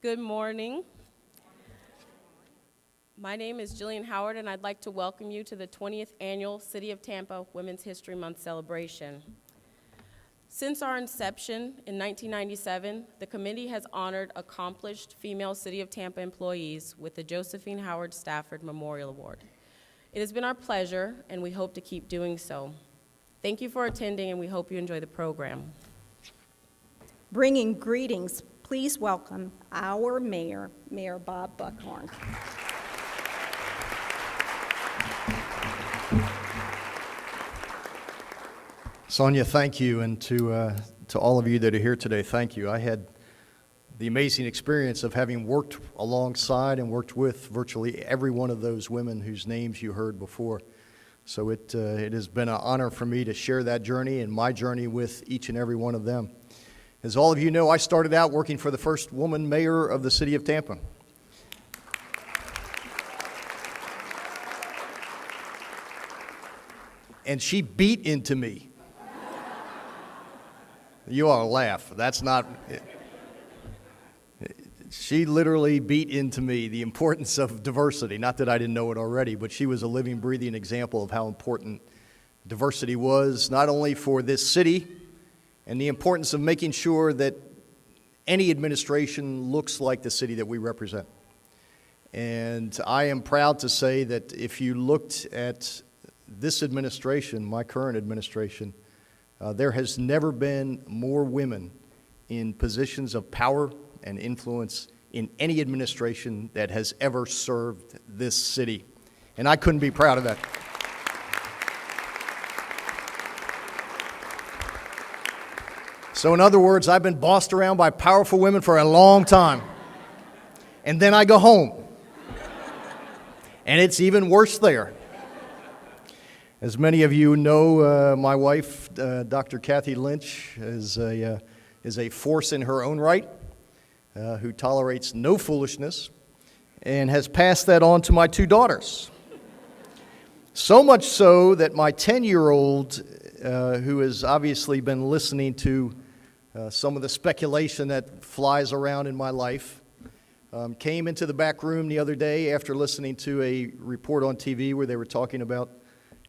Good morning. My name is Jillian Howard, and I'd like to welcome you to the 20th Annual City of Tampa Women's History Month celebration. Since our inception in 1997, the committee has honored accomplished female City of Tampa employees with the Josephine Howard Stafford Memorial Award. It has been our pleasure, and we hope to keep doing so. Thank you for attending, and we hope you enjoy the program. Bringing greetings, please welcome our mayor, Mayor Bob Buckhorn. Sonia, thank you, and to all of you that are here today, thank you. I had the amazing experience of having worked alongside and worked with virtually every one of those women whose names you heard before. So it has been an honor for me to share that journey and my journey with each and every one of them. As all of you know, I started out working for the first woman mayor of the city of Tampa. And she beat into me. You all laugh. That's not... She literally beat into me the importance of diversity. Not that I didn't know it already, but she was a living, breathing example of how important diversity was, not only for this city, and the importance of making sure that any administration looks like the city that we represent. And I am proud to say that if you looked at this administration, my current administration, there has never been more women in positions of power and influence in any administration that has ever served this city. And I couldn't be proud of that. So in other words, I've been bossed around by powerful women for a long time. And then I go home. And it's even worse there. As many of you know, my wife, Dr. Kathy Lynch, is a force in her own right, who tolerates no foolishness, and has passed that on to my two daughters. So much so that my 10-year-old, who has obviously been listening to some of the speculation that flies around in my life, came into the back room the other day after listening to a report on TV where they were talking about,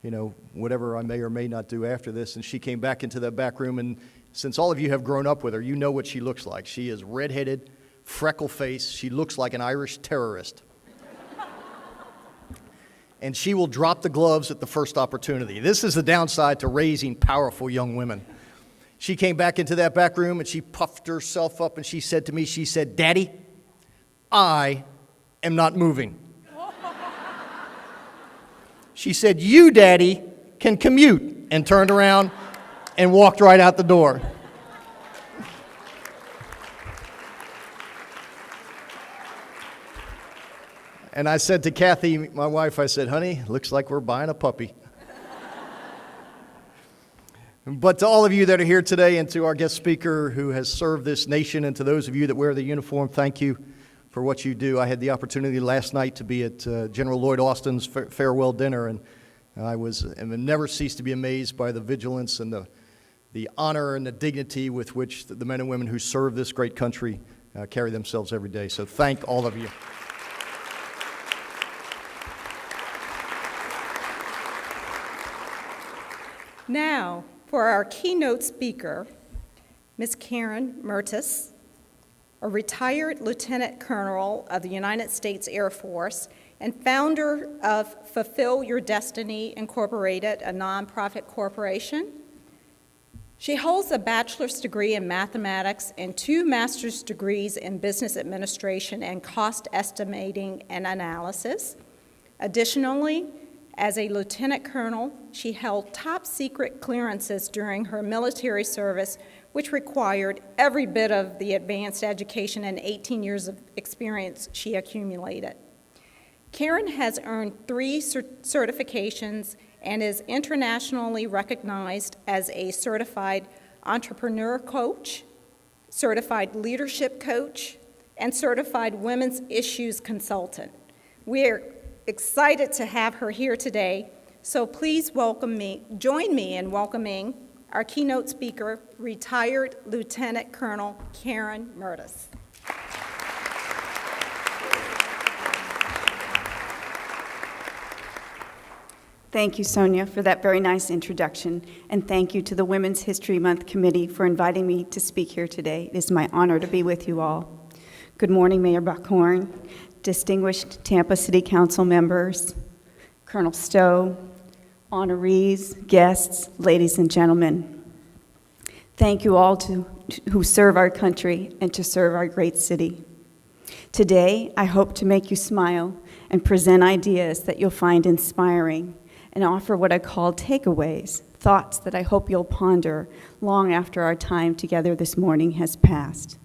you know, whatever I may or may not do after this, and she came back into that back room, and since all of you have grown up with her, you know what she looks like. She is redheaded, freckle-faced. She looks like an Irish terrorist. And she will drop the gloves at the first opportunity. This is the downside to raising powerful young women. She came back into that back room, and she puffed herself up, and she said to me, she said, "Daddy, I am not moving." She said, "You, Daddy, can commute," and turned around and walked right out the door. And I said to Kathy, my wife, I said, "Honey, looks like we're buying a puppy." But to all of you that are here today, and to our guest speaker who has served this nation, and to those of you that wear the uniform, thank you for what you do. I had the opportunity last night to be at General Lloyd Austin's farewell dinner, and I never cease to be amazed by the vigilance and the honor and the dignity with which the men and women who serve this great country carry themselves every day. So thank all of you. Now, for our keynote speaker, Ms. Karen Mertes, a retired Lieutenant Colonel of the United States Air Force and founder of Fulfill Your Destiny Incorporated, a nonprofit corporation. She holds a bachelor's degree in mathematics and 2 master's degrees in business administration and cost estimating and analysis. Additionally, as a lieutenant colonel, she held top secret clearances during her military service, which required every bit of the advanced education and 18 years of experience she accumulated. Karen has earned 3 certifications and is internationally recognized as a certified entrepreneur coach, certified leadership coach, and certified women's issues consultant. We're excited to have her here today, so please join me in welcoming our keynote speaker, retired Lieutenant Colonel Karen Mertes. Thank you, Sonia, for that very nice introduction, and thank you to the Women's History Month Committee for inviting me to speak here today. It is my honor to be with you all. Good morning, Mayor Buckhorn, distinguished Tampa City Council members, Colonel Stowe, honorees, guests, ladies and gentlemen. Thank you all who serve our country and to serve our great city. Today, I hope to make you smile and present ideas that you'll find inspiring and offer what I call takeaways, thoughts that I hope you'll ponder long after our time together this morning has passed.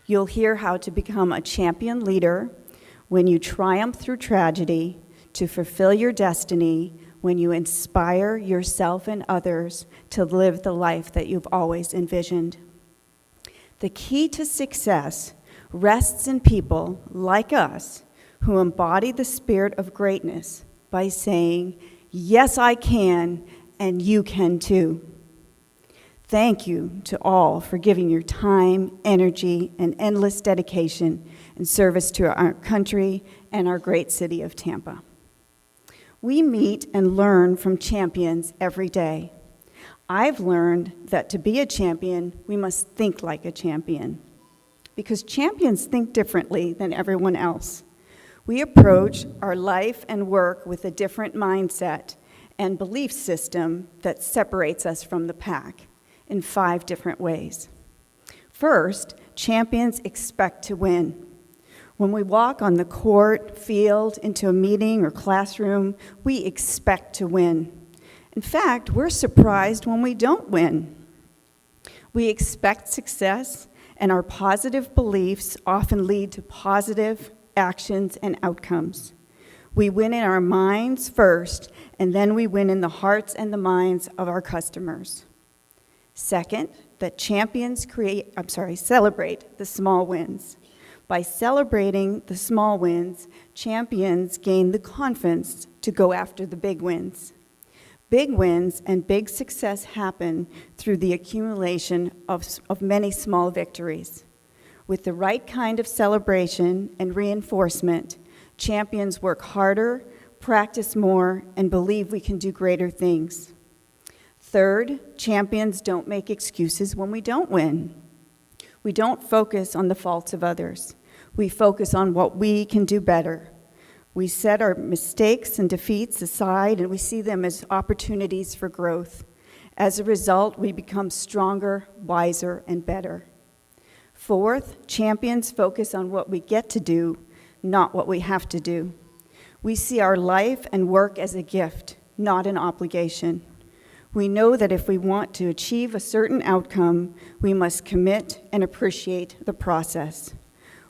You'll hear how to become a champion leader when you triumph through tragedy, to fulfill your destiny when you inspire yourself and others to live the life that you've always envisioned. The key to success rests in people like us who embody the spirit of greatness by saying, "Yes, I can, and you can too." Thank you to all for giving your time, energy, and endless dedication in service to our country and our great city of Tampa. We meet and learn from champions every day. I've learned that to be a champion, we must think like a champion, because champions think differently than everyone else. We approach our life and work with a different mindset and belief system that separates us from the pack in 5 different ways. First, champions expect to win. When we walk on the court, field, into a meeting or classroom, we expect to win. In fact, we're surprised when we don't win. We expect success, and our positive beliefs often lead to positive actions and outcomes. We win in our minds first, and then we win in the hearts and the minds of our customers. Second, that champions celebrate the small wins. By celebrating the small wins, champions gain the confidence to go after the big wins. Big wins and big success happen through the accumulation of many small victories. With the right kind of celebration and reinforcement, champions work harder, practice more, and believe we can do greater things. Third, champions don't make excuses when we don't win. We don't focus on the faults of others. We focus on what we can do better. We set our mistakes and defeats aside, and we see them as opportunities for growth. As a result, we become stronger, wiser, and better. Fourth, champions focus on what we get to do, not what we have to do. We see our life and work as a gift, not an obligation. We know that if we want to achieve a certain outcome, we must commit and appreciate the process.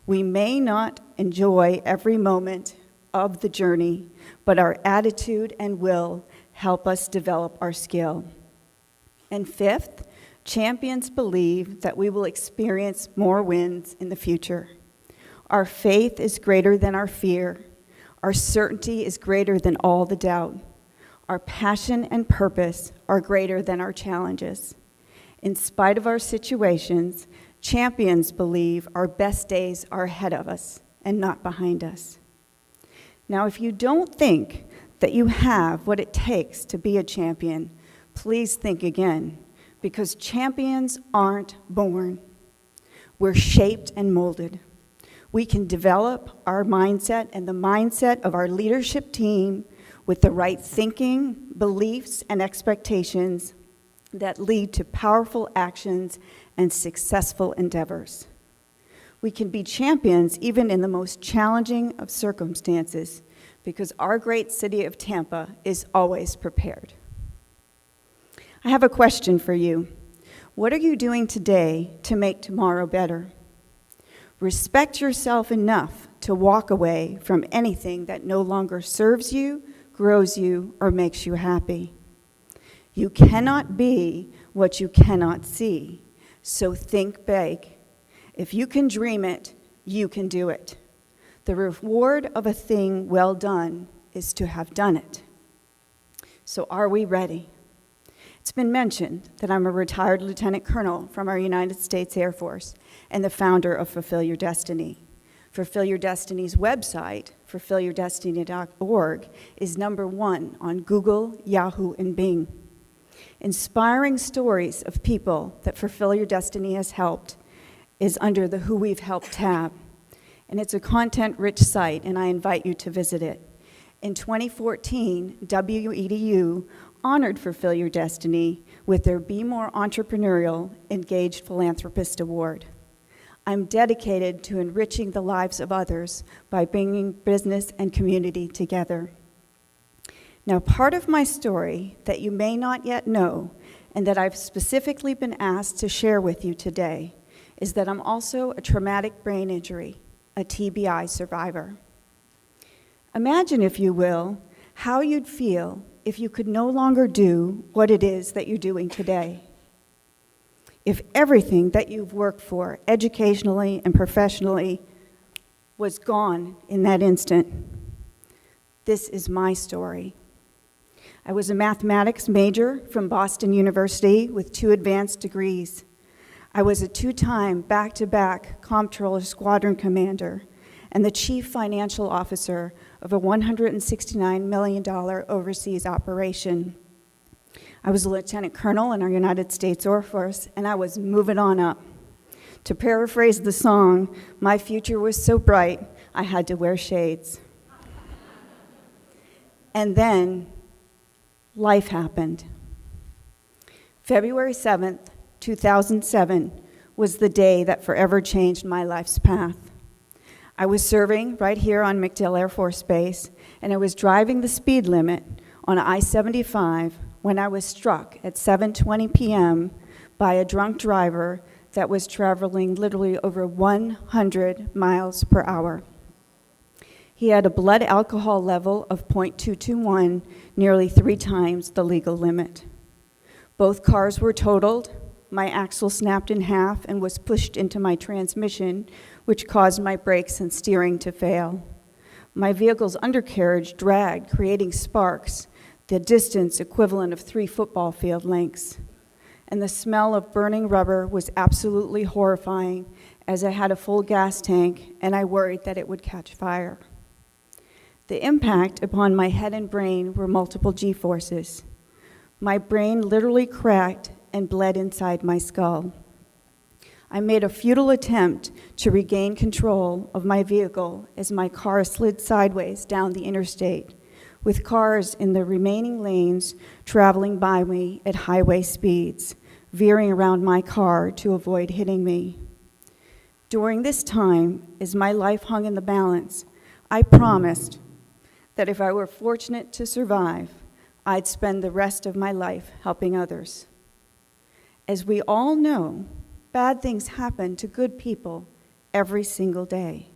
We may not enjoy every moment of the journey, but our attitude and will help us develop our skill. And fifth, champions believe that we will experience more wins in the future. Our faith is greater than our fear. Our certainty is greater than all the doubt. Our passion and purpose are greater than our challenges. In spite of our situations, champions believe our best days are ahead of us and not behind us. Now, if you don't think that you have what it takes to be a champion, please think again, because champions aren't born. We're shaped and molded. We can develop our mindset and the mindset of our leadership team with the right thinking, beliefs, and expectations that lead to powerful actions and successful endeavors. We can be champions even in the most challenging of circumstances because our great city of Tampa is always prepared. I have a question for you. What are you doing today to make tomorrow better? Respect yourself enough to walk away from anything that no longer serves you, grows you, or makes you happy. You cannot be what you cannot see, so think big. If you can dream it, you can do it. The reward of a thing well done is to have done it. So are we ready? It's been mentioned that I'm a retired lieutenant colonel from our United States Air Force and the founder of Fulfill Your Destiny. Fulfill Your Destiny's website, fulfillyourdestiny.org, is #1 on Google, Yahoo, and Bing. Inspiring stories of people that Fulfill Your Destiny has helped is under the Who We've Helped tab. And it's a content-rich site, and I invite you to visit it. In 2014, WEDU honored Fulfill Your Destiny with their Be More Entrepreneurial Engaged Philanthropist Award. I'm dedicated to enriching the lives of others by bringing business and community together. Now, part of my story that you may not yet know, and that I've specifically been asked to share with you today, is that I'm also a traumatic brain injury, a TBI survivor. Imagine, if you will, how you'd feel if you could no longer do what it is that you're doing today. If everything that you've worked for, educationally and professionally, was gone in that instant. This is my story. I was a mathematics major from Boston University with 2 advanced degrees. I was a 2-time back-to-back Comptroller Squadron Commander and the Chief Financial Officer of a $169 million overseas operation. I was a Lieutenant Colonel in our United States Air Force, and I was moving on up. To paraphrase the song, my future was so bright, I had to wear shades. And then, life happened. February 7th, 2007 was the day that forever changed my life's path. I was serving right here on MacDill Air Force Base, and I was driving the speed limit on I-75 when I was struck at 7:20 p.m. by a drunk driver that was traveling literally over 100 miles per hour. He had a blood alcohol level of 0.221, nearly 3 times the legal limit. Both cars were totaled. My axle snapped in half and was pushed into my transmission, which caused my brakes and steering to fail. My vehicle's undercarriage dragged, creating sparks, the distance equivalent of 3 football field lengths. And the smell of burning rubber was absolutely horrifying, as I had a full gas tank and I worried that it would catch fire. The impact upon my head and brain were multiple G-forces. My brain literally cracked and bled inside my skull. I made a futile attempt to regain control of my vehicle as my car slid sideways down the interstate, with cars in the remaining lanes traveling by me at highway speeds, veering around my car to avoid hitting me. During this time, as my life hung in the balance, I promised that if I were fortunate to survive, I'd spend the rest of my life helping others. As we all know, bad things happen to good people every single day.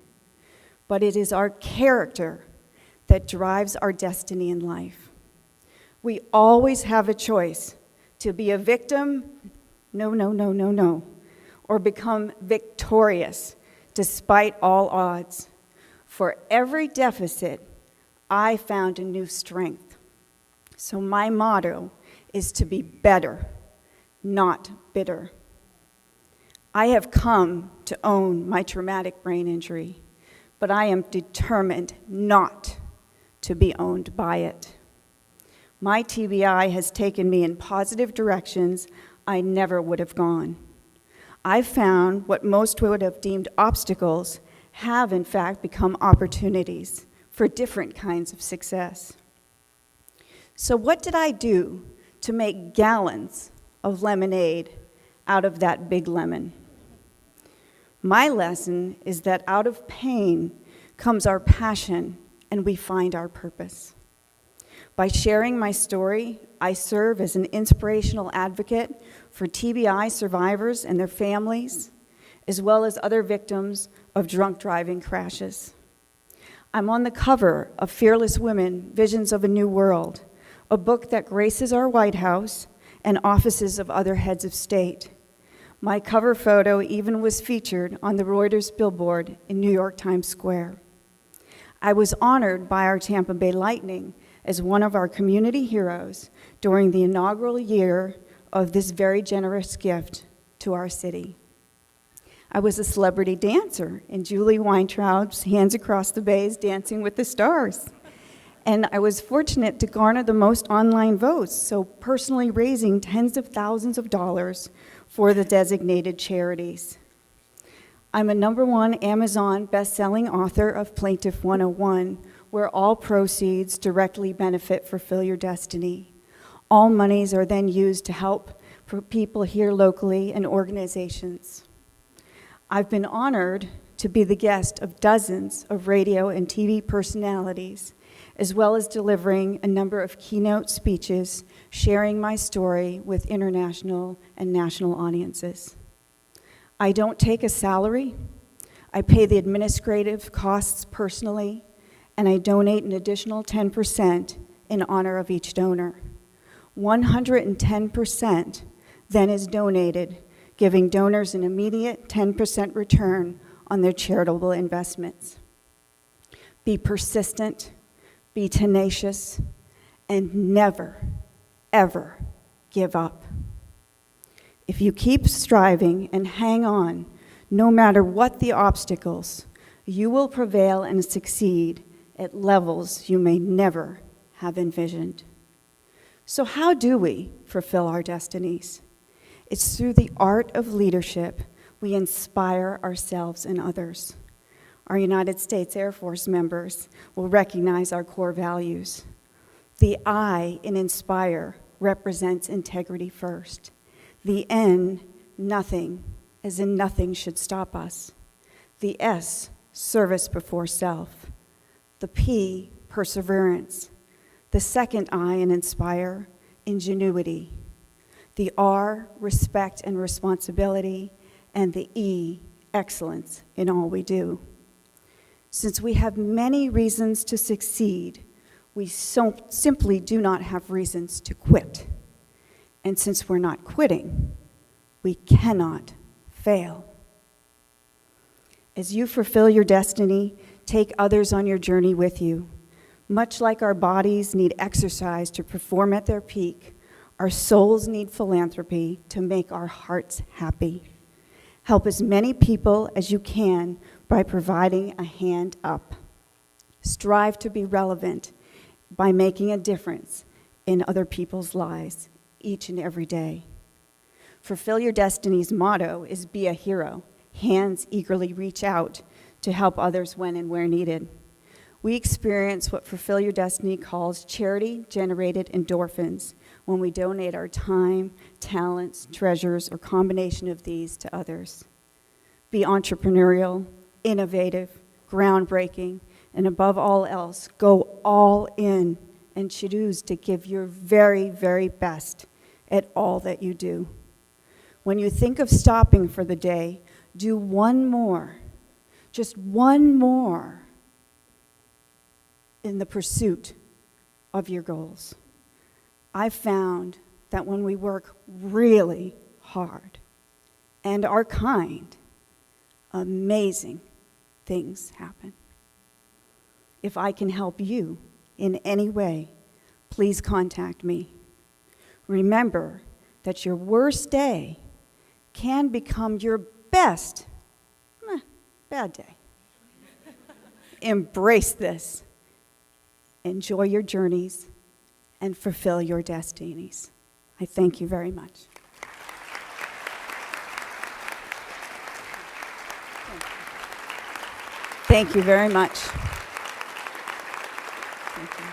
But it is our character that drives our destiny in life. We always have a choice to be a victim, no, or become victorious despite all odds. For every deficit, I found a new strength. So my motto is to be better, not bitter. I have come to own my traumatic brain injury, but I am determined not to be owned by it. My TBI has taken me in positive directions I never would have gone. I've found what most would have deemed obstacles have in fact become opportunities for different kinds of success. So what did I do to make gallons of lemonade out of that big lemon? My lesson is that out of pain comes our passion and we find our purpose. By sharing my story, I serve as an inspirational advocate for TBI survivors and their families, as well as other victims of drunk driving crashes. I'm on the cover of Fearless Women, Visions of a New World, a book that graces our White House and offices of other heads of state. My cover photo even was featured on the Reuters billboard in New York Times Square. I was honored by our Tampa Bay Lightning as one of our community heroes during the inaugural year of this very generous gift to our city. I was a celebrity dancer in Julie Weintraub's Hands Across the Bay's Dancing with the Stars. And I was fortunate to garner the most online votes, so personally raising tens of thousands of dollars for the designated charities. I'm a #1 Amazon best-selling author of Plaintiff 101, where all proceeds directly benefit Fulfill Your Destiny. All monies are then used to help people here locally and organizations. I've been honored to be the guest of dozens of radio and TV personalities, as well as delivering a number of keynote speeches sharing my story with international and national audiences. I don't take a salary. I pay the administrative costs personally, and I donate an additional 10% in honor of each donor. 110% then is donated, giving donors an immediate 10% return on their charitable investments. Be persistent, be tenacious, and never, ever give up. If you keep striving and hang on, no matter what the obstacles, you will prevail and succeed at levels you may never have envisioned. So how do we fulfill our destinies? It's through the art of leadership we inspire ourselves and others. Our United States Air Force members will recognize our core values. The I in inspire represents integrity first. The N, nothing, as in nothing should stop us. The S, service before self. The P, perseverance. The second I in inspire, ingenuity. The R, respect and responsibility. And the E, excellence in all we do. Since we have many reasons to succeed, we simply do not have reasons to quit. And since we're not quitting, we cannot fail. As you fulfill your destiny, take others on your journey with you. Much like our bodies need exercise to perform at their peak, our souls need philanthropy to make our hearts happy. Help as many people as you can by providing a hand up. Strive to be relevant by making a difference in other people's lives each and every day. Fulfill Your Destiny's motto is be a hero. Hands eagerly reach out to help others when and where needed. We experience what Fulfill Your Destiny calls charity-generated endorphins when we donate our time, talents, treasures, or combination of these to others. Be entrepreneurial, innovative, groundbreaking, and above all else, go all in and choose to give your very, very best at all that you do. When you think of stopping for the day, do one more, just one more in the pursuit of your goals. I've found that when we work really hard and are kind, amazing things happen. If I can help you in any way, please contact me. Remember that your worst day can become your best bad day. Embrace this. Enjoy your journeys and fulfill your destinies. I thank you very much. Thank you very much. Thank you.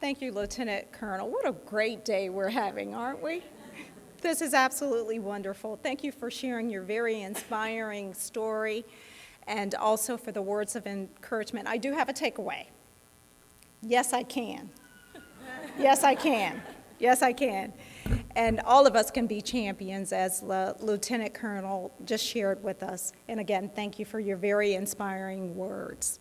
Thank you, Lieutenant Colonel. What a great day we're having, aren't we? This is absolutely wonderful. Thank you for sharing your very inspiring story and also for the words of encouragement. I do have a takeaway. Yes, I can. Yes, I can. Yes, I can. And all of us can be champions, as the Lieutenant Colonel just shared with us. And again, thank you for your very inspiring words.